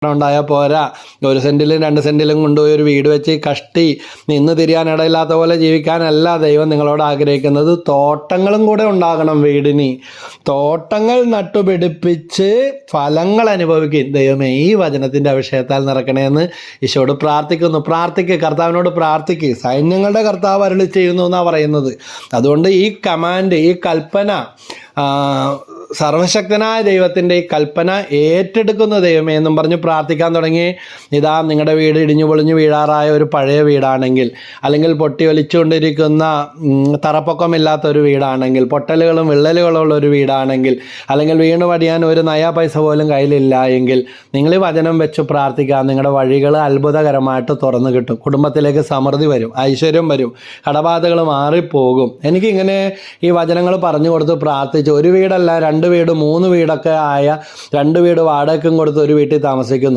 ഉണ്ടായാൽ പോരാ, 1 സെൻറ്റിലും 2 സെൻറ്റിലും കൊണ്ടുപോയി ഒരു വീട് വെച്ച് കഷ്ടി നിന്ന് തിരിയാനിടയില്ലാത്ത പോലെ ജീവിക്കാനല്ല ദൈവം നിങ്ങളോട് ആഗ്രഹിക്കുന്നത്. തോട്ടങ്ങളും കൂടെ ഉണ്ടാകണം വീടിന്. തോട്ടങ്ങൾ നട്ടുപിടിപ്പിച്ച് ഫലങ്ങൾ അനുഭവിക്കും. ദൈവമേ, ഈ വചനത്തിൻ്റെ അഭിഷേകത്താൽ നിറക്കണേന്ന് ഈശോയോട് പ്രാർത്ഥിക്കുന്നു. കർത്താവിനോട് പ്രാർത്ഥിക്കുക. സൈന്യങ്ങളുടെ കർത്താവ് അരുളി ചെയ്യുന്നു എന്നാണ് പറയുന്നത്. അതുകൊണ്ട് ഈ കമാൻഡ്, ഈ കൽപ്പന, സർവശക്തനായ ദൈവത്തിൻ്റെ ഈ കൽപ്പന ഏറ്റെടുക്കുന്ന ദൈവമേ എന്നും പറഞ്ഞ് പ്രാർത്ഥിക്കാൻ തുടങ്ങി. ഇതാ നിങ്ങളുടെ വീട് ഇടിഞ്ഞു പൊളിഞ്ഞു വീഴാറായ ഒരു പഴയ വീടാണെങ്കിൽ, അല്ലെങ്കിൽ പൊട്ടി ഒലിച്ചുകൊണ്ടിരിക്കുന്ന തറപ്പൊക്കമില്ലാത്ത ഒരു വീടാണെങ്കിൽ, പൊട്ടലുകളും വിള്ളലുകളും ഉള്ള ഒരു വീടാണെങ്കിൽ, അല്ലെങ്കിൽ വീണ് പടിയാൻ ഒരു നയാ പൈസ പോലും കയ്യിലില്ല എങ്കിൽ നിങ്ങൾ ഈ വചനം വെച്ച് പ്രാർത്ഥിക്കുക. നിങ്ങളുടെ വഴികൾ അത്ഭുതകരമായിട്ട് തുറന്നു കിട്ടും. കുടുംബത്തിലേക്ക് സമൃദ്ധി വരും, ഐശ്വര്യം വരും, കടബാധകൾ മാറിപ്പോകും. എനിക്കിങ്ങനെ ഈ വചനങ്ങൾ പറഞ്ഞു കൊടുത്ത് പ്രാർത്ഥിച്ച് 1 വീടല്ല 2 വീട് 3 വീടൊക്കെ ആയ 2 വീട് വാടകയ്ക്കും കൊടുത്ത് ഒരു വീട്ടിൽ താമസിക്കുന്നു.